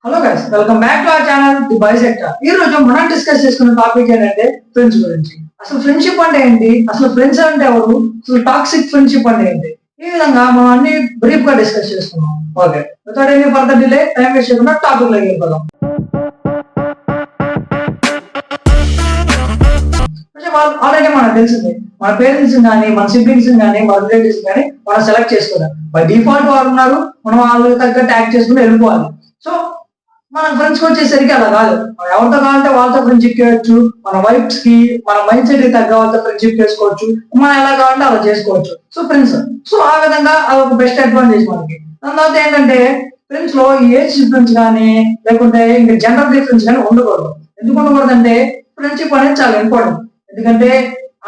Hello guys, welcome back to our channel the bye sector. ఈ రోజు మనం discuss చేసుకున్న టాపిక్ ఏంటంటే ఫ్రెండ్స్ గురించి. అసలు ఫ్రెండ్షిప్ అంటే ఏంటి, అసలు ఫ్రెండ్స్ అంటే ఎవరు, అసలు టాక్సిక్ ఫ్రెండ్షిప్ అంటే ఏంటి, ఈ విధంగా మనం అన్ని బ్రీఫ్ గా డిస్కస్ చేసుకున్నాం. Okay, without any further delay, time waste చేయకుండా టాపిక్ లోకి వెళ్ళిపోదాం. ఆల్రెడీ మనకు తెలిసింది, మన పేరెంట్స్ కానీ మన సిబ్లింగ్స్ కానీ మన రిలేటివ్స్ కానీ మనం సెలెక్ట్ చేసుకోవాలి. బై డిఫాల్ట్ వాళ్ళు ఉన్నారు, మనం వాళ్ళకి తగ్గట్టు యాక్ట్ చేసుకుని వెళ్ళిపోవాలి. సో మన ఫ్రెండ్స్ కి వచ్చేసరికి అలా కాదు. మనం ఎవరితో కావాలంటే వాళ్ళతో ఫ్రెండ్షిప్ చేయొచ్చు. మన వైఫ్స్ కి మన మైండ్ సెట్ కి తగ్గ వాళ్ళతో ఫ్రెండ్షిప్ చేసుకోవచ్చు. మనం ఎలా కావాలంటే అలా చేసుకోవచ్చు. సో ఫ్రెండ్స్, సో ఆ విధంగా అది ఒక బెస్ట్ అడ్వాంటేజ్ మనకి. దాని తర్వాత ఏంటంటే ఫ్రెండ్స్ లో ఏజ్ డిఫరెన్స్ కానీ లేకుంటే ఇంకా జెండర్ డిఫరెన్స్ కానీ ఉండకూడదు. ఎందుకు ఉండకూడదు అంటే ఫ్రెండ్షిప్ అనేది చాలా ఇంపార్టెంట్. ఎందుకంటే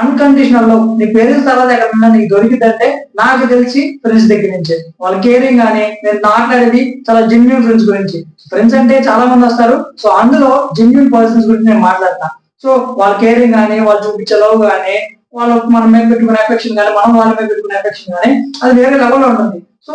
అన్కండిషనల్ లవ్ నీ పేరెంట్స్ తర్వాత ఎక్కడన్నా నీకు దొరికిందంటే నాకు తెలిసి ఫ్రెండ్స్ దగ్గర నుంచి వాళ్ళ కేరింగ్ కానీ, నేను మాట్లాడేది చాలా జెన్యున్ ఫ్రెండ్స్ గురించి. ఫ్రెండ్స్ అంటే చాలా మంది వస్తారు, సో అందులో జెన్యున్ పర్సన్స్ గురించి నేను మాట్లాడతా. సో వాళ్ళ కేరింగ్ కానీ, వాళ్ళు చూపించే లవ్ కానీ, వాళ్ళు మన మీద పెట్టుకునే ఎఫెక్షన్ కానీ, మనం వాళ్ళ మీద పెట్టుకునే ఎఫెక్షన్ కానీ అది వేరే లెవెల్లో ఉంటుంది. సో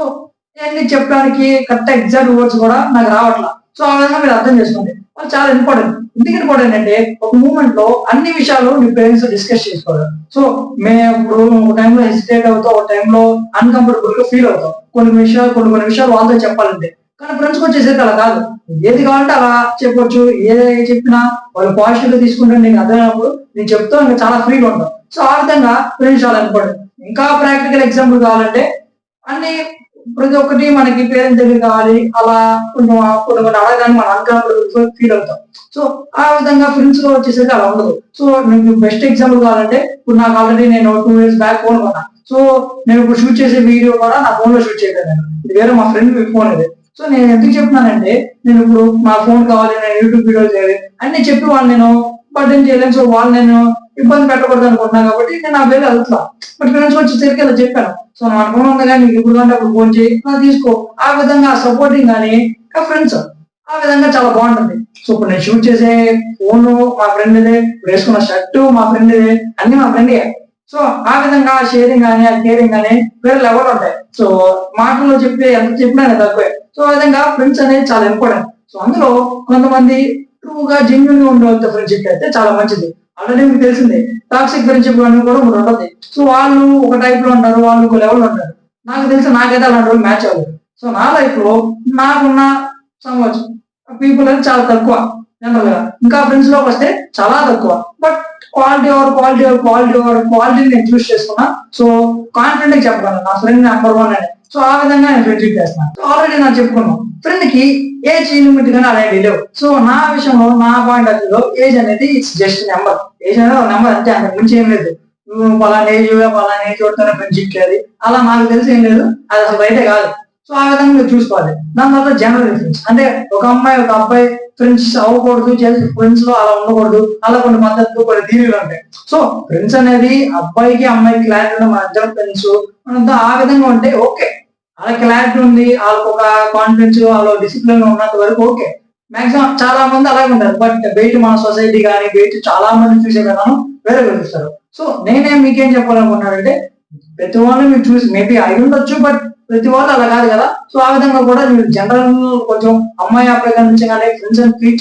ఇవన్నీ చెప్పడానికి కరెక్ట్ ఎగ్జాక్ట్ వర్డ్స్ కూడా నాకు రావట్లా. సో ఆ విధంగా మీరు అర్థం చేసుకోండి, వాళ్ళు చాలా ఇంపార్టెంట్. ఎందుకు ఇంపార్టెంట్ అంటే ఒక మూమెంట్ లో అన్ని విషయాలు మీ పేరెంట్స్ డిస్కస్ చేసుకోవాలి. సో మేము ఇప్పుడు ఒక టైంలో హెసిటేట్ అవుతాం, ఒక టైంలో అన్కంఫర్టబుల్ గా ఫీల్ అవుతాం. కొన్ని విషయాలు వాళ్ళతో చెప్పాలంటే. కానీ ఫ్రెండ్స్ వచ్చేసరికి అలా కాదు, ఏది కావాలంటే అలా చెప్పొచ్చు. ఏది చెప్పినా వాళ్ళు పాజిటివ్ గా తీసుకుంటే నీకు అర్థమైనప్పుడు నేను చెప్తా ఇంకా చాలా ఫ్రీగా ఉంటాం. సో ఆ విధంగా ఫ్రెండ్స్ చాలా ఇంపార్టెంట్. ఇంకా ప్రాక్టికల్ ఎగ్జాంపుల్ కావాలంటే అన్ని ప్రతి ఒక్కటి మనకి పేరెంట్స్ దగ్గర కావాలి, అలా కొంచెం కొన్ని అడగడానికి మనం అన్కంఫర్టబుల్ ఫీల్ అవుతాం. సో ఆ విధంగా ఫ్రెండ్స్ లో వచ్చేసరికి అలా ఉండదు. సో మీకు బెస్ట్ ఎగ్జాంపుల్ కావాలంటే ఇప్పుడు నాకు ఆల్రెడీ నేను 2 years బ్యాక్ ఫోన్ కొన్నా. సో నేను ఇప్పుడు షూట్ చేసే వీడియో కూడా నా ఫోన్ లో షూట్ చేయలేదు. ఇది వేరే మా ఫ్రెండ్ ఫోన్ ఇది. సో నేను ఎందుకు చెప్తున్నానంటే నేను ఇప్పుడు నా ఫోన్ కావాలి, నేను యూట్యూబ్ వీడియో చేయాలి అన్ని చెప్పి వాళ్ళు నేను బర్డెన్ చేయలేను. సో వాళ్ళు నేను ఇబ్బంది పెట్టకూడదు అనుకుంటున్నాను కాబట్టి నేను ఆ వేరే వెళ్తున్నా. బట్ ఫ్రెండ్స్ వచ్చేసరికి అలా చెప్పాను. సో నా అనుభవం ఉంది కానీ నీకు ఇప్పుడు అంటే అప్పుడు ఫోన్ చేయి, తీసుకో. ఆ విధంగా సపోర్టింగ్ కానీ ఫ్రెండ్స్ ఆ విధంగా చాలా బాగుంటుంది. సో ఇప్పుడు నేను షూట్ చేసే ఫోన్ మా ఫ్రెండ్ ఇదే, వేసుకున్న షర్టు మా ఫ్రెండ్ ఇదే, అన్ని మా ఫ్రెండ్. సో ఆ విధంగా షేరింగ్ కానీ ఆ కేరింగ్ కానీ వేరే లెవెల్ ఉంటాయి. సో మాటల్లో చెప్పి ఎంత చెప్పినా తక్కువే. సో ఆ విధంగా ఫ్రెండ్స్ అనేది చాలా ఇంపార్టెంట్. సో అందులో కొంతమంది ట్రూగా జెన్యున్ గా ఉండే ఫ్రెండ్షిప్ అయితే చాలా మంచిది. ఆల్రెడీ మీకు తెలిసిందే టాక్సిక్ ఫ్రెండ్షిప్ అని కూడా ఒకటి ఉంటుంది. సో వాళ్ళు ఒక టైప్ లో ఉంటారు, వాళ్ళు ఒక లెవెల్ ఉంటారు. నాకు తెలిసి నాకైతే అలాంటి వాళ్ళు మ్యాచ్ అవ్వదు. సో నా లైఫ్ లో నాకున్న సంవత్సరం పీపుల్ అనేది చాలా తక్కువ జనరల్ గా. ఇంకా ఫ్రెండ్స్ లోకి వస్తే చాలా తక్కువ. బట్ క్వాలిటీ నేను చూస్ చేసుకున్నా. సో కాన్ఫిడెంట్ గా చెప్పగలను నా ఫ్రెండ్ నెంబర్ 1 అని. సో ఆ విధంగా నేను ఫ్రెండ్షిప్ చేస్తాను. సో ఆల్రెడీ నాకు చెప్పుకున్నాను ఫ్రెండ్ కి ఏజ్ లిమిట్ గానీ అలాంటి లేవు. సో నా విషయంలో నా పాయింట్ ఆఫ్ వ్యూలో ఏజ్ అనేది ఇట్స్ జస్ట్ నెంబర్. ఏజ్ అనేది ఒక నెంబర్ అంతే, అంతకు మించి ఏం లేదు. నువ్వు పలానా ఏజ్ తోనే ఫ్రెండ్షిప్ చేయాలి అలా నాకు తెలిసి ఏం లేదు. అది అసలు బయటే కాదు. సో ఆ విధంగా మీరు చూసుకోవాలి. దాని తర్వాత జనరల్ డిఫరెన్స్ అంటే ఒక అమ్మాయి ఒక అబ్బాయి ఫ్రెండ్స్ అవ్వకూడదు, ఫ్రెండ్స్ లో అలా ఉండకూడదు, అలా కొన్ని పద్ధతులు కొన్ని థీరీలు ఉంటాయి. సో ఫ్రెండ్స్ అనేది అబ్బాయికి అమ్మాయికి క్లారిటీ ఉన్న మన ఇద్దరు ఫ్రెండ్స్ మనంతా ఆ విధంగా ఉంటే ఓకే. అలా క్లారిటీ ఉంది, వాళ్ళకి ఒక కాన్ఫిడెన్స్, వాళ్ళ డిసిప్లిన్ ఉన్నంత వరకు ఓకే. మాక్సిమం చాలా మంది అలాగే ఉంటారు. బట్ బయట మన సొసైటీ కానీ బయట చాలా మంది చూసే విధానం వేరే చూస్తారు. సో మీకేం చెప్పాలనుకున్నానంటే ప్రతి వాళ్ళు మీరు చూసి మేబీ అయి ఉండొచ్చు, బట్ ప్రతి వాళ్ళు అలా కాదు కదా. సో ఆ విధంగా కూడా మీరు జనరల్ కొంచెం అమ్మాయి అబ్బాయి నుంచి కానీ ఫ్రెండ్స్ అని ట్రీట్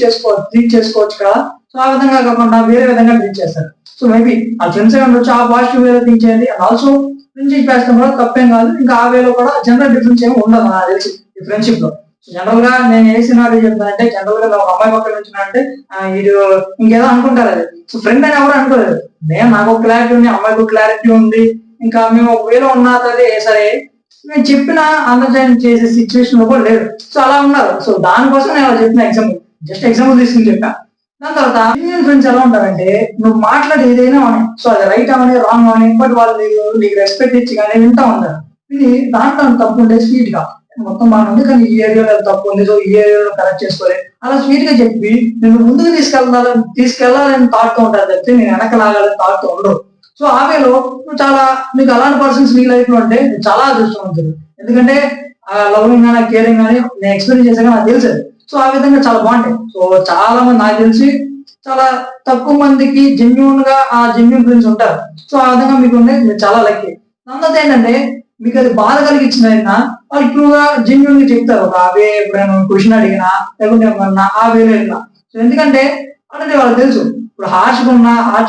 చేసుకోవచ్చు కదా. సో ఆ విధంగా కాకుండా వేరే విధంగా ట్రీట్ చేస్తారు. సో మేబీ ఆ ఫ్రెండ్స్ ఉండొచ్చు, ఆ పాజిటివ్ వేలో థింక్ చేయండి. అండ్ ఆల్సో ఫ్రెండ్షిప్ చేస్తాం కూడా తప్పేం కాదు. ఇంకా ఆ వేలో కూడా జనరల్ డిఫరెన్స్ ఏమి ఉండదు నాకు తెలిసి ఈ ఫ్రెండ్షిప్ లో. సో జనరల్ గా నేను ఏ సినారీ చెప్తానంటే జనరల్ గా ఒక అమ్మాయి పక్కన నుంచినంటే ఇది ఇంకేదో అనుకుంటారు. అది సో ఫ్రెండ్ అని ఎవరు అనుకోలేదు. నాకు ఒక క్లారిటీ ఉంది, అమ్మాయికి క్లారిటీ ఉంది. ఇంకా మేము ఒక వేలో ఉన్నా సరే నేను చెప్పిన అండర్స్టాండ్ చేసే సిచ్యువేషన్ లో కూడా లేదు. సో అలా ఉన్నారు. సో దానికోసం నేను అలా చెప్పిన ఎగ్జాంపుల్, జస్ట్ ఎగ్జాంపుల్ తీసుకుని చెప్పా. దాని తర్వాత ఇండియన్ ఫ్రెండ్స్ ఎలా ఉంటారంటే నువ్వు మాట్లాడి ఏదైనా అని, సో అది right Avani wrong Avani, but వాళ్ళు నీకు రెస్పెక్ట్ ఇచ్చి కానీ వింటా ఉంటారు. ఇది దాంట్లో తప్పు ఉంటే స్వీట్ గా మొత్తం బాగా ఉంది, కానీ ఈ ఏరియాలో తప్పు ఉంది, సో ఈ ఏరియాలో కరెక్ట్ చేసుకోవాలి అలా స్వీట్ గా చెప్పి నేను ముందుకు తీసుకెళ్లాలని థాట్ తో ఉంటారు తప్పితే నేను వెనకలాగాలని థాట్ తో ఉండవు. సో ఆ వేలో నువ్వు చాలా నీకు అలాంటి పర్సన్స్ నీ లైఫ్ లో ఉంటే చాలా అదృష్టవంతుడు. ఎందుకంటే ఆ లవింగ్ కానీ కేరింగ్ కానీ నేను ఎక్స్పీరియన్స్ చేశాక నాకు తెలిసేది. సో ఆ విధంగా చాలా బాగుంటాయి. సో చాలా మంది నాకు తెలిసి చాలా తక్కువ మందికి జెన్యున్ గా ఆ జెన్యున్ ఫ్రెండ్స్ ఉంటారు. సో ఆ విధంగా మీకు ఉండే మీరు చాలా లక్కీ. దాని ఏంటంటే మీకు అది బాధ కలిగించిన వాళ్ళు ట్రూగా జెన్యున్ గా చెప్తారు. ఒక అవే ఎప్పుడైనా క్వశ్చన్ అడిగినా లేకుంటే ఏమన్నా ఆ వేలో వెళ్ళినా. సో ఎందుకంటే అంటే వాళ్ళకి తెలుసు ఇప్పుడు హార్ష్గా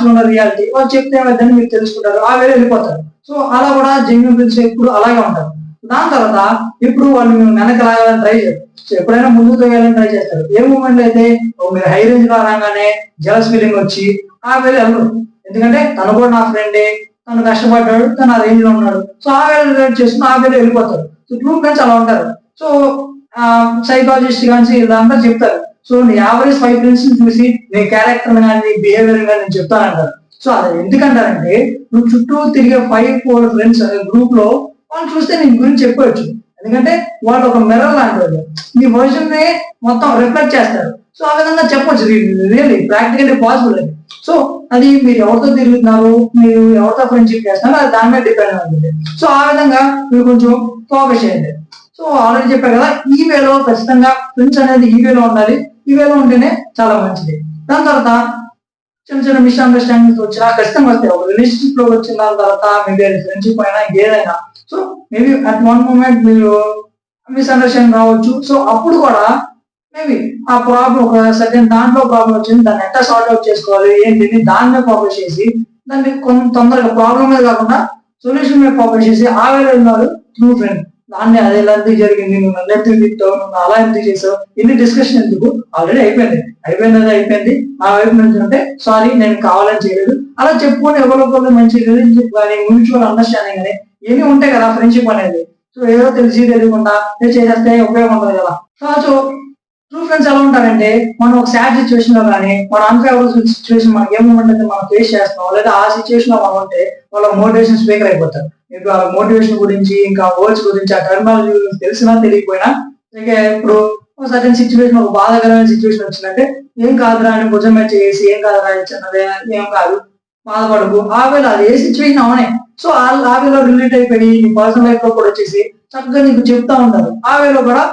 ఉన్న రియాలిటీ వాళ్ళు చెప్తే ఏమైందని మీరు తెలుసుకుంటారు, ఆ వేలో వెళ్ళిపోతారు. సో అలా కూడా జెన్యున్ ఫ్రెండ్స్ ఎప్పుడు అలాగే ఉంటారు. దాని తర్వాత ఇప్పుడు వాళ్ళు వెనకలాగాలని ట్రై చేయరు. సో ఎప్పుడైనా ముందుకు వేయాలని ట్రై చేస్తారు. ఏ మూమెంట్ అయితే మీరు హై రేంజ్ లో రాగానే జలస్ ఫీలింగ్ వచ్చి ఆ వేళ వెళ్ళరు. ఎందుకంటే తను కూడా నా ఫ్రెండే, తను కష్టపడ్డాడు, తను ఆ రేంజ్ లో ఉన్నాడు, సో ఆ వేళ రిలేట్ చేసుకుని ఆ వేళ వెళ్ళిపోతారు. సో ట్రూ ఫ్రెండ్స్ అలా ఉంటారు. సో సైకాలజిస్ట్ కానీ ఇదంతా చెప్తారు. సో నీ యావరేజ్ 5 ఫ్రెండ్స్ చూసి నీ క్యారెక్టర్ కానీ నీ బిహేవియర్ కానీ నేను చెప్తానంటారు. సో అది ఎందుకంటారంటే నువ్వు చుట్టూ తిరిగే 5-4 ఫ్రెండ్స్ గ్రూప్ లో వాళ్ళు చూస్తే నీ గురించి చెప్పవచ్చు. ఎందుకంటే వాళ్ళు ఒక మిర్రర్ లాంటి వాళ్ళు, మీ వర్షన్ ని మొత్తం రిఫ్లెక్ట్ చేస్తారు. సో ఆ విధంగా చెప్పొచ్చు, రియల్లీ ప్రాక్టికల్లీ పాసిబుల్ అది. సో అది మీరు ఎవరితో తిరుగుతున్నారు, మీరు ఎవరితో ఫ్రెండ్షిప్ చేస్తున్నారు, అది దాని మీద డిపెండ్ అవుతుంది. సో ఆ విధంగా మీరు కొంచెం ఫోకస్ చేయండి. సో ఆల్రెడీ చెప్పారు కదా, ఈ వేలో ఖచ్చితంగా ఫ్రెండ్స్ అనేది ఈ వేలో ఉండాలి. ఈ వేలో ఉంటేనే చాలా మంచిది. దాని తర్వాత చిన్న చిన్న మిస్అండర్స్టాండింగ్స్ వచ్చినా ఖచ్చితంగా వస్తాయి. ఒక రిలేషన్షిప్ లో వచ్చిన దాని తర్వాత మేబీ అది ఫ్రెండ్షిప్ అయినా ఏదైనా, so maybe at one moment మీరు మిస్అండర్స్టాండింగ్ రావచ్చు. సో అప్పుడు కూడా మేబీ ఆ ప్రాబ్లం ఒక సెకండ్ దాంట్లో ప్రాబ్లం వచ్చింది, దాన్ని ఎట్లా సార్ట్ అవుట్ చేసుకోవాలి ఏంటి దాని మీద ఫోకస్ చేసి దాన్ని కొంత తొందరగా ప్రాబ్లం మీద కాకుండా సొల్యూషన్ మీద ఫోకస్ చేసి ఆ వేళ ఉన్నారు ట్రూ ఫ్రెండ్. దాన్ని అది ఎలా ఎందుకు జరిగింది, నువ్వు నన్ను ఎందుకు తిట్టావు, నువ్వు అలా ఎందుకు చేసావు, ఇన్ని డిస్కషన్ ఎందుకు, ఆల్రెడీ అయిపోయింది నా వైపు నుంచి ఉంటే సారీ నేను కావాలని చేయలేదు అలా చెప్పుకొని ఎవరికొకరు మంచి రిలేషన్షిప్ కానీ మ్యూచువల్ అండర్స్టాండింగ్ కానీ ఇవన్నీ ఉంటాయి కదా ఫ్రెండ్షిప్ అనేది. సో ఏదో తెలియకుండా చేసేస్తే ఉపయోగం ఉండదు కదా. సో ట్రూ ఫ్రెండ్స్ ఎలా ఉంటారంటే మనం ఒక సాడ్ సిచ్యువేషన్ లో కానీ మన అన్ఫేవరబుల్ సిచ్యువేషన్ మనకి ఏ మూమెంట్ అయితే మనం ఫేస్ చేస్తున్నాం లేదా ఆ సిచ్యువేషన్ లో మనం ఉంటే వాళ్ళ మోటివేషన్ స్పీకర్ అయిపోతారు. మీకు ఆ మోటివేషన్ గురించి ఇంకా వర్డ్స్ గురించి ఆ టెర్మినాలజీ గురించి తెలిసినా తెలియకపోయినా ఇంకా ఇప్పుడు ఒక సర్టన్ సిచ్యువేషన్ ఒక బాధాకరమైన సిచ్యువేషన్ వచ్చిందంటే ఏం కాదురా అని భుజం మీద చేసి ఏం కాదురా చిన్నదే ఏం కాదు బాధపడకు ఆ వేళ అది ఏ సిచ్యువేషన్ అవనే. సో ఆ వేలో రిలేట్ అయిపోయి నీ పర్సనల్ లైఫ్ లో కూడా వచ్చేసి చక్కగా నీకు చెప్తా ఉంటారు. ఆ వేలో కూడా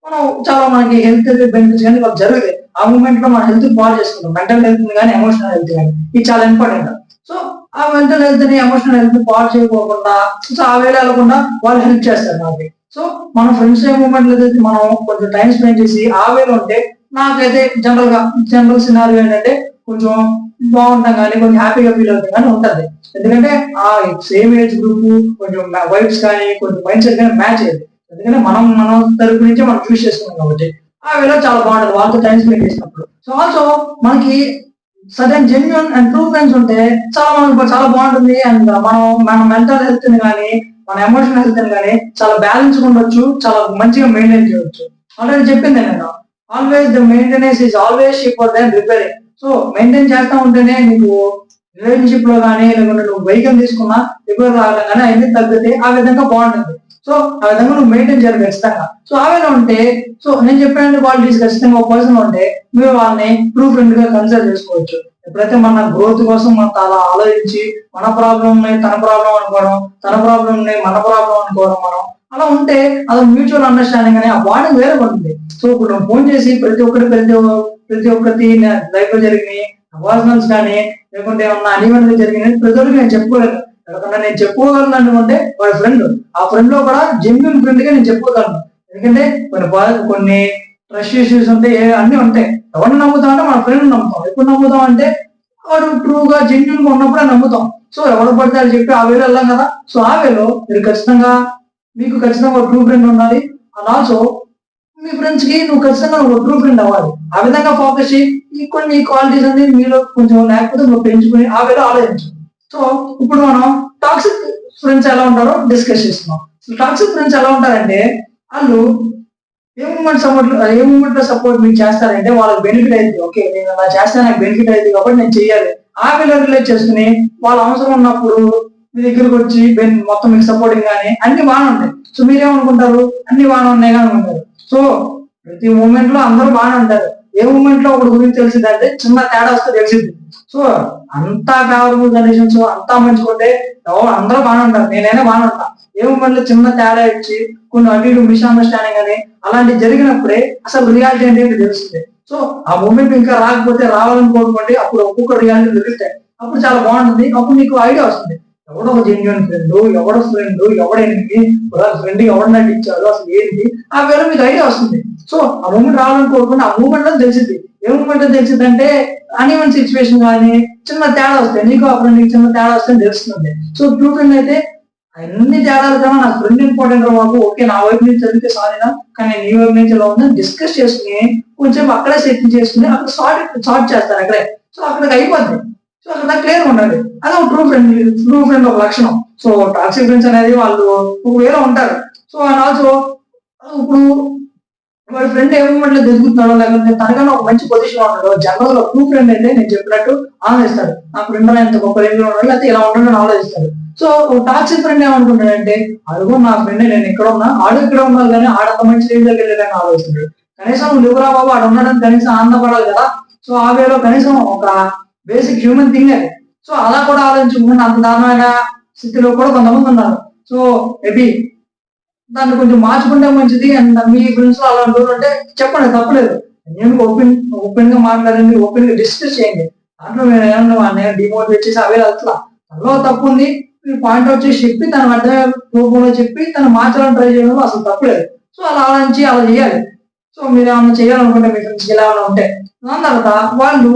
మనం చాలా మనకి హెల్త్ బెనిఫిట్స్ కానీ వాళ్ళు జరుగుతాయి. ఆ మూమెంట్ లో మన హెల్త్ బాగా చేసుకుంటాం, మెంటల్ హెల్త్ కానీ ఎమోషనల్ హెల్త్ కానీ ఇది చాలా ఇంపార్టెంట్. సో ఆ మెంటల్ హెల్త్ ని ఎమోషనల్ హెల్త్ పాడు చేయకోకుండా సో ఆ వేళ వెళ్ళకుండా వాళ్ళు హెల్ప్ చేస్తారు నాకు. సో మన ఫ్రెండ్స్ ఏ మూమెంట్ అయితే మనం కొంచెం టైం స్పెండ్ చేసి ఆ వేలో ఉంటే నాకైతే జనరల్ సినారియో ఏంటంటే కొంచెం బాగుంటాం కానీ కొంచెం హ్యాపీగా ఫీల్ అవుతాం కానీ ఉంటది. ఎందుకంటే ఆ సేమ్ ఏజ్ గ్రూప్ కొంచెం వైబ్స్ కానీ కొంచెం మైండ్ సెట్ కానీ మ్యాచ్ అయ్యేది. ఎందుకంటే మన తరపు నుంచి మనం చూస్ చేసుకున్నాం కాబట్టి ఆ వేళ చాలా బాగుంటది వాళ్ళతో టైం స్పెండ్ చేసినప్పుడు. సో ఆల్సో మనకి sudden genuine and true friends ఉంటే మనకు చాలా బాగుంటుంది. అండ్ మన మెంటల్ హెల్త్ ని కానీ మన ఎమోషనల్ హెల్త్ ని కానీ చాలా బ్యాలెన్స్ ఉండొచ్చు, చాలా మంచిగా మెయింటైన్ చేయవచ్చు. ఆల్రెడీ చెప్పింది నేను, always the maintenance is always cheaper than repairing. So maintain చేస్తా ఉంటేనే నీకు రిలేషన్షిప్ లో కానీ లేకుంటే నువ్వు వెహికల్ తీసుకున్నా రిపేర్ రావడం కానీ అవన్నీ తగ్గితే ఆ విధంగా బాగుంటుంది. సో ఆ విధంగా నువ్వు మెయింటైన్ చేయాలి ఖచ్చితంగా. సో ఆ వేళ ఉంటే సో నేను చెప్పిన క్వాలిటీస్ ఖచ్చితంగా ఒక పర్సన్ ఉంటే మీరు వాళ్ళని ట్రూ ఫ్రెండ్ గా కన్సిడర్ చేసుకోవచ్చు. ఎప్పుడైతే మన గ్రోత్ కోసం మనం అలా ఆలోచించి మన ప్రాబ్లం తన ప్రాబ్లం అనుకోవడం, తన ప్రాబ్లం మన ప్రాబ్లం అనుకోవడం, మనం అలా ఉంటే అది మ్యూచువల్ అండర్స్టాండింగ్ అని ఆ బాండింగ్ వేరే ఉంటుంది. సో ఇప్పుడు నువ్వు ఫోన్ చేసి ప్రతి ఒక్కటి లైఫ్ లో జరిగినాయి అవార్నల్స్ కానీ లేకుంటే ఏమన్నా అనివెంట్ జరిగినాయి ప్రతి ఒక్కరికి నేను చెప్పుకోలేదు. ఎవరికన్నా నేను చెప్పుకోగలను అనుకుంటే వాడి ఫ్రెండ్, ఆ ఫ్రెండ్ లో కూడా జెన్యున్ ఫ్రెండ్ గా నేను చెప్పుకోగలను. ఎందుకంటే కొన్ని ట్రస్ట్ ఇష్యూస్ ఉంటాయి, అన్ని ఉంటాయి. ఎవరిని నమ్ముతాం అంటే మన ఫ్రెండ్ నమ్ముతాం. ఎప్పుడు నమ్ముతాం అంటే వాడు ట్రూగా జెన్యున్ గా ఉన్నప్పుడే నమ్ముతాం. సో ఎవరు పడితే అది చెప్పి ఆ వేలో వెళ్ళాం కదా. సో ఆ వేలో మీకు ఖచ్చితంగా ఒక ట్రూ ఫ్రెండ్ ఉండాలి. అండ్ ఆల్సో మీ ఫ్రెండ్స్ కి నువ్వు ఖచ్చితంగా ఒక ట్రూ ఫ్రెండ్ అవ్వాలి. ఆ విధంగా ఫోకస్ చేయి కొన్ని క్వాలిటీస్ అన్ని మీలో కొంచెం లేకపోతే నువ్వు పెంచుకుని ఆ వేలో ఆలోచించు. సో ఇప్పుడు మనం టాక్సిక్ ఫ్రెండ్స్ ఎలా ఉంటారో డిస్కస్ చేస్తున్నాం. టాక్సిక్ ఫ్రెండ్స్ ఎలా ఉంటారంటే వాళ్ళు ఏ మూమెంట్ లో సపోర్ట్ మీకు చేస్తారంటే వాళ్ళకి బెనిఫిట్ అయింది. ఓకే నేను అలా చేస్తే నాకు బెనిఫిట్ అయింది కాబట్టి నేను చెయ్యాలి ఆ వేలో రిలేట్ చేసుకుని వాళ్ళ అవసరం ఉన్నప్పుడు మీ దగ్గరకు వచ్చి మొత్తం మీకు సపోర్టింగ్ కానీ అన్ని బాగానే ఉంటాయి. సో మీరేమనుకుంటారు అన్ని బాగానే ఉన్నాయి కానీ అనుకుంటారు. సో ప్రతి మూమెంట్ లో అందరూ బాగానే ఉంటారు. ఏ మూమెంట్ లో ఒకటి గురించి తెలిసిందంటే చిన్న తేడా వస్తే తెలిసింది. సో అంతా ఫేవరబుల్ కండిషన్స్ అంతా మంచుకుంటే అందరూ బాగానే ఉంటారు, నేనైనా బాగానే ఉంటా. ఏ మూమెంట్ లో చిన్న తేడా ఇచ్చి కొన్ని అటు ఇటు మిస్అండర్స్టాండింగ్ అని అలాంటి జరిగినప్పుడే అసలు రియాలిటీ ఏంటి తెలుస్తుంది. సో ఆ మూమెంట్ ఇంకా రాకపోతే రావాలని కోరుకోండి, అప్పుడు ఒక్కొక్క రియాలిటీ తెలుస్తాయి. అప్పుడు చాలా బాగుంటుంది. అప్పుడు నీకు ఐడియా వస్తుంది ఎవడో ఒక జెన్యున్ ఫ్రెండ్, ఎవడో ఫ్రెండ్, ఎవడ ఎనిమిది, ఫ్రెండ్ ఎవడు నటించాడు అసలు ఏంటి, ఆ వేళ మీకు ఐడియా వస్తుంది. సో ఆ మూమెంట్ రావాలని కోరుకుని ఆ మూమెంట్ లో తెలిసింది. ఏ మూమెంట్ లో తెలిసింది అంటే అన్ఈవెన్ సిచ్యువేషన్ కానీ చిన్న తేడా వస్తాయి, నీకు ఆ ఫ్రెండ్ చిన్న తేడా వస్తే తెలుస్తుంది. సో ట్రూ ఫ్రెండ్ అయితే అన్ని తేడాలు కన్నా నా ఫ్రెండ్ ఇంపార్టెంట్ రా బాబు, ఓకే నా వైపు నుంచి చదివితే సారీనా, కానీ నీ వైపు నుంచి ఎలా ఉందని డిస్కస్ చేసుకుని కొంచెం అక్కడే సెటిల్ చేసుకుని అక్కడ సార్ట్ చేస్తారు అక్కడే. సో అక్కడికి అయిపోద్ది. సో అక్కడ క్లియర్ ఉండాలి. అదే ట్రూ ఫ్రెండ్ ఒక లక్షణం. సో టాక్సిక్ ఫ్రెండ్స్ అనేది వాళ్ళు ఒక వేరే ఉంటారు. సో అండ్ ఆల్సో ఇప్పుడు వాడి ఫ్రెండ్ ఏ మూమెంట్ లో ఎదుగుతున్నాడో లేకపోతే తనకన్నా ఒక మంచి పొజిషన్ ఉన్నాడో జనరల్ గా ట్రూ ఫ్రెండ్ అయితే నేను చెప్పినట్టు ఆలోచిస్తాడు, నా ఫ్రెండ్ ఎంత గొప్ప రేంజ్ లో ఉన్నాడు లేకపోతే ఇలా ఉండడం ఆలోచిస్తాడు. సో టాక్సిక్ ఫ్రెండ్ ఏమనుకుంటాడంటే అడుగు నా ఫ్రెండ్ నేను ఇక్కడ ఉన్నా, ఆడు ఇక్కడ ఉన్నాడు కానీ ఆడంత మంచి రేంజ్ దగ్గర వెళ్ళాడని ఆలోచిస్తాడు. కనీసం నువ్వు లివరా బాబు ఆడు ఉన్నాడని కనీసం ఆనందపడాలి కదా. సో ఆ వేలో కనీసం ఒక బేసిక్ హ్యూమన్ థింగ్ అది. సో అలా కూడా ఆలోచించుకుంటే అంత దారుణమైన స్థితిలో కూడా కొంతమంది ఉన్నారు. సో మేబీ దాన్ని కొంచెం మార్చుకుంటే మంచిది. అండ్ మీ ఫ్రెండ్స్ లో అలాంటి అంటే చెప్పండి, తప్పలేదు. నేను ఓపెన్ గా మాట్లాడండి, ఓపెన్ గా డిస్కస్ చేయండి. దాంట్లో మీరు ఏమన్నా డిమోటివేట్ చేసి అవే వెళ్తా తనలో తప్పు ఉంది, మీరు పాయింట్ అవుట్ చేసి చెప్పి తన అర్థమయ్యే రూపంలో చెప్పి తను మార్చాలని ట్రై చేయడంలో అసలు తప్పలేదు. సో అలా ఆలోచించి అలా చేయాలి. సో మీరు ఏమైనా చేయాలనుకుంటే మీ ఫ్రెండ్స్ ఎలా ఏమైనా ఉంటే దాని తర్వాత వాళ్ళు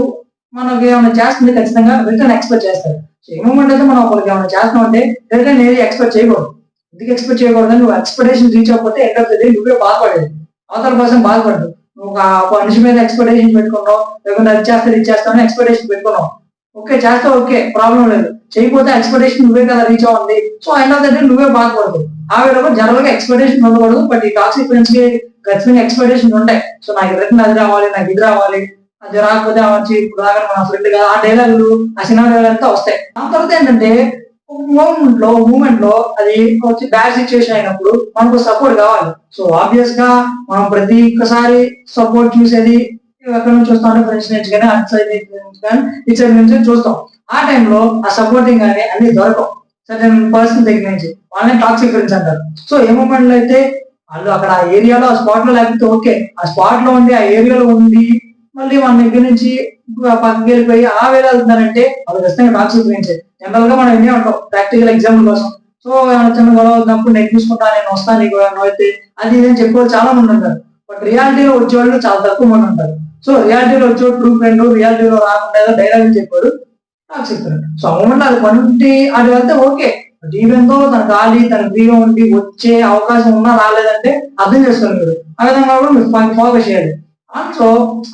మనకి ఏమైనా చేస్తుంది ఖచ్చితంగా రిటర్న్ ఎక్స్పెక్ట్ చేస్తారు. సో ఏ మూమెంట్ అయితే మనం ఒకరికి ఏమైనా చేస్తాం అంటే రిటర్న్ ఏది ఎక్స్పెక్ట్ చేయకూడదు. ఎందుకు ఎక్స్పెక్ట్ చేయకూడదు? నువ్వు ఎక్స్పెక్టేషన్ రీచ్ అవ్వకపోతే ఎండ్ ఆఫ్ ద డే నువ్వే బాధపడేది, అవతల పర్సన్ బాధపడదు. నువ్వు ఒక మనిషి మీద ఎక్స్పెక్టేషన్ పెట్టుకున్నావు, లేకుంటే అది చేస్తాను ఎక్స్పెక్టేషన్ పెట్టుకున్నావు, ఓకే చేస్తావు, ఓకే ప్రాబ్లం లేదు. చేయకపోతే ఎక్స్పెక్టేషన్ నువ్వే కదా రీచ్ అవ్వండి. So end of the day నువ్వే బాధపడదు. ఆ వేళలో జనరల్ గా ఎక్స్పెక్టేషన్ ఉండకూడదు. బట్ ఈ టాక్సిక్ ఫ్రెండ్స్ కి ఖచ్చితంగా ఎక్స్పెక్టేషన్ ఉంటాయి. సో నాకు రిటర్న్ అది రావాలి, నాకు ఇది రావాలి, అది రాకపోతే వచ్చి ఇప్పుడు దాకా మన ఫ్రెండ్ కదా, ఆ డైలాగులు ఆ సినిమాలు అంతా వస్తాయి. ఆ తర్వాత ఏంటంటే మూమెంట్ లో అది వచ్చి బ్యాడ్ సిచ్యువేషన్ అయినప్పుడు మనకు సపోర్ట్ కావాలి. సో ఆబ్వియస్ గా మనం ప్రతి ఒక్కసారి సపోర్ట్ చూసేది ఎక్కడి నుంచి చూస్తాం, ఫ్రెండ్స్ నుంచి కానీ అటు సైడ్ నుంచి కానీ ఇటు సైడ్ నుంచి చూస్తాం. ఆ టైంలో ఆ సపోర్టింగ్ కానీ అన్ని దొరకవు సర్టన్ పర్సన్ దగ్గర నుంచి, వాళ్ళని టాక్సిక్ ఫ్రెండ్స్ అంటారు. సో ఏ మూమెంట్ లో అయితే వాళ్ళు అక్కడ ఆ ఏరియాలో ఆ స్పాట్ లో లేకపోతే ఓకే, ఆ స్పాట్ లో ఉండి ఆ ఏరియాలో ఉండి మళ్ళీ మన దగ్గర నుంచి పక్కకి వెళ్ళిపోయి ఆ వేళ వెళ్తున్నారంటే వాళ్ళు ఖచ్చితంగా టాక్సిక్ ఫ్రెండ్స్. జనరల్ గా మనం ఎన్ని ఉంటాం ప్రాక్టికల్ ఎగ్జాంపుల్ కోసం. సో ఏమైనా చిన్న గొడవ అవుతున్నప్పుడు నేను చూసుకుంటా, నేను వస్తాను, నీకు అయితే అది ఇదని చెప్పేవాళ్ళు చాలా మంది ఉంటారు. బట్ రియాలిటీలో వచ్చేవాళ్ళు చాలా తక్కువ మంది ఉంటారు. సో రియాలిటీలో వచ్చే ట్రూ ఫ్రెండ్, రియాలిటీలో రాకుండా ఏదో డైలాగ్ చెప్పాడు టాక్సిక్ ఫ్రెండ్. సో ఆ మూమెంట్ అది పనుంటి అది వెళ్తే ఓకే, ఈవెంతో తన గాలి తన ఫ్రీగా ఉండి వచ్చే అవకాశం ఉన్నా రాలేదంటే అర్థం చేసుకోవాలి మీరు. ఆ విధంగా కూడా మీరు ఫోకస్ చేయాలి. సో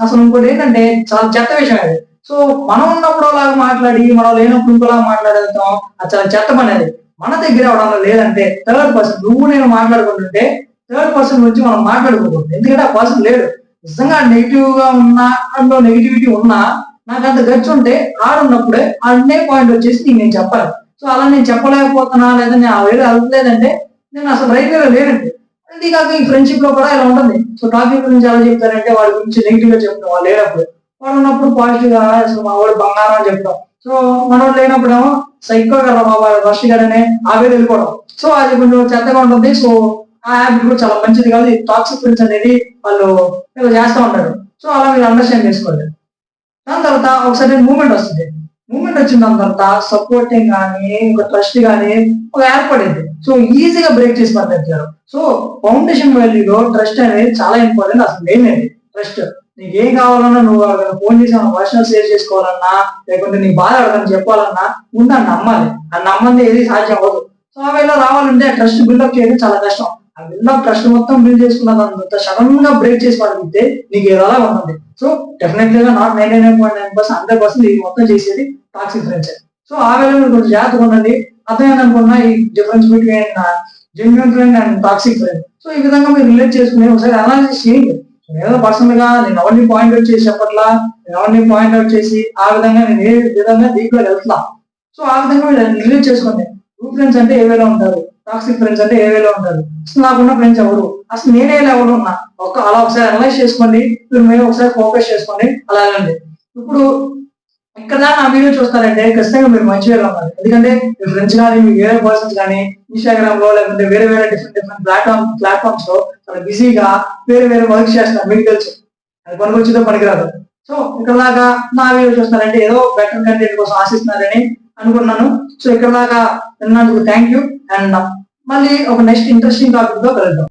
అసలు ఇంకోటి ఏంటంటే చాలా చెత్త విషయం అది. సో మనం ఉన్నప్పుడు లాగా మాట్లాడి మనం లేనప్పుడు ఇంకోలాగా మాట్లాడేద్దాం, అది చాలా చెత్త అనేది. మన దగ్గర ఎవడన్నా లేదంటే థర్డ్ పర్సన్, నువ్వు నేను మాట్లాడుకుంటుంటే థర్డ్ పర్సన్ గురించి మనం మాట్లాడుకోకూడదు. ఎందుకంటే ఆ పర్సన్ లేడు. నిజంగా నెగిటివ్ గా ఉన్నా, అందులో నెగిటివిటీ ఉన్నా, నాకు అంత గచ్చి ఉంటే ఆడున్నప్పుడే అన్నే పాయింట్ వచ్చేసి నీకు నేను చెప్పాలి. సో అలా నేను చెప్పలేకపోతున్నా లేదా నేను ఆ వేరే వెళ్తలేదంటే నేను అసలు రైట్ వేలో లేనండి. అంతే కాక ఈ ఫ్రెండ్షిప్ లో కూడా ఇలా ఉంటుంది. సో టాపిక్ గురించి ఎలా చెప్తారంటే వాడి గురించి నెగిటివ్ గా చెప్తాం, వాళ్ళు లేనప్పుడు. వాడు ఉన్నప్పుడు పాజిటివ్ గా అసలు మా వాడు బంగారం అని చెప్తాం. సో మనోడు లేనప్పుడు ఏమో సైకో కదా మా వాడు రష్ గానే ఆవే వెళ్ళిపోవడం. సో అది కొంచెం చెత్తగా ఉంటుంది. సో ఆ హ్యాబిట్ కూడా చాలా మంచిది కాదు. ఈ టాక్సిక్ ఫ్రెండ్స్ అనేది వాళ్ళు ఇలా చేస్తూ ఉంటారు. సో అలా మీరు అండర్స్టాండ్ చేసుకోవాలి. దాని తర్వాత ఒకసారి మూమెంట్ వస్తుంది. మూమెంట్ వచ్చిన దాని తర్వాత సపోర్టింగ్ కానీ ఒక ట్రస్ట్ కానీ ఒక ఏర్పడింది. సో ఈజీగా బ్రేక్ చేసి పడతారు. సో ఫౌండేషన్ వాల్యూలో ట్రస్ట్ అనేది చాలా ఇంపార్టెంట్. అసలు మెయిన్ అది ట్రస్ట్. నీకు ఏం కావాలన్నా నువ్వు ఫోన్ చేసి పర్సనల్ షేర్ చేసుకోవాలన్నా లేకుంటే నీ బాధ అడగని చెప్పాలన్నా ముందు అని నమ్మాలి. ఆ నమ్మంది ఏది సాధ్యం అవ్వదు. సో ఆ వేళ రావాలంటే ఆ ట్రస్ట్ బిల్డప్ చేయడం చాలా కష్టం. ఆ బిల్డప్ ట్రస్ట్ మొత్తం బిల్డ్ చేసుకున్న తర్వాత సడన్ గా బ్రేక్ చేసి పడితే నీకు ఏదోలా ఉంటుంది. సో డెఫినెట్లీగా నాట్ 99.9% 100% ఇది మొత్తం చేసేది టాక్సిక్ ఫ్రెండ్స్. సో ఆ వేళ మీరు కొంచెం జాగ్రత్తగా ఉండండి. అర్థమైందనుకున్నా ఈ difference between genuine friend and toxic friend. So ఈ విధంగా మీరు రిలేట్ చేసుకుని ఒకసారి అనాలిసిస్ చేయండి. ఏదో పర్సనల్ గా నేను ఎవరిని పాయింట్ అవుట్ చేసి చెప్పట్లా, నేను ఎవరిని పాయింట్ అవుట్ చేసి ఆ విధంగా నేను ఏ విధంగా డీప్ లో వెళ్తున్నా. సో ఆ విధంగా మీరు రిలేట్ చేసుకోండి. ట్రూ ఫ్రెండ్స్ అంటే ఏ వేలో ఉంటారు, టాక్సిక్ ఫ్రెండ్స్ అంటే ఏ వేలో ఉంటారు, అసలు నాకున్న ఫ్రెండ్స్ ఎవరు, అసలు నేనే ఎవరు ఉన్నా అలా ఒకసారి అనలైజ్ చేసుకోండి. మీరు ఒకసారి ఫోకస్ చేసుకోండి. అలా వెళ్ళండి. ఇప్పుడు ఇక్కడ నా వీడియో చూస్తారంటే ఖచ్చితంగా మీరు మంచి వేలో ఉన్నారు. ఎందుకంటే మీ ఫ్రెండ్స్ కానీ మీ వేరే పర్సన్స్ కానీ ఇన్స్టాగ్రామ్ లో లేకుంటే వేరే డిఫరెంట్ ప్లాట్ఫామ్స్ లో చాలా బిజీగా వేరే వర్క్ చేస్తున్నారు. మీకు తెలుసు అది పనికొచ్చిందో పనికిరాదు. సో ఇక్కడ దాకా నా వీడియో చూస్తున్నారంటే ఏదో బెటర్ కంటెంట్ కోసం ఆశిస్తున్నారని అనుకున్నాను. సో ఇక్కడ దాకా విన్నందుకు థ్యాంక్ యూ. అండ్ మళ్ళీ ఒక నెక్స్ట్ ఇంట్రెస్టింగ్ టాపిక్ తో కలుద్దాం.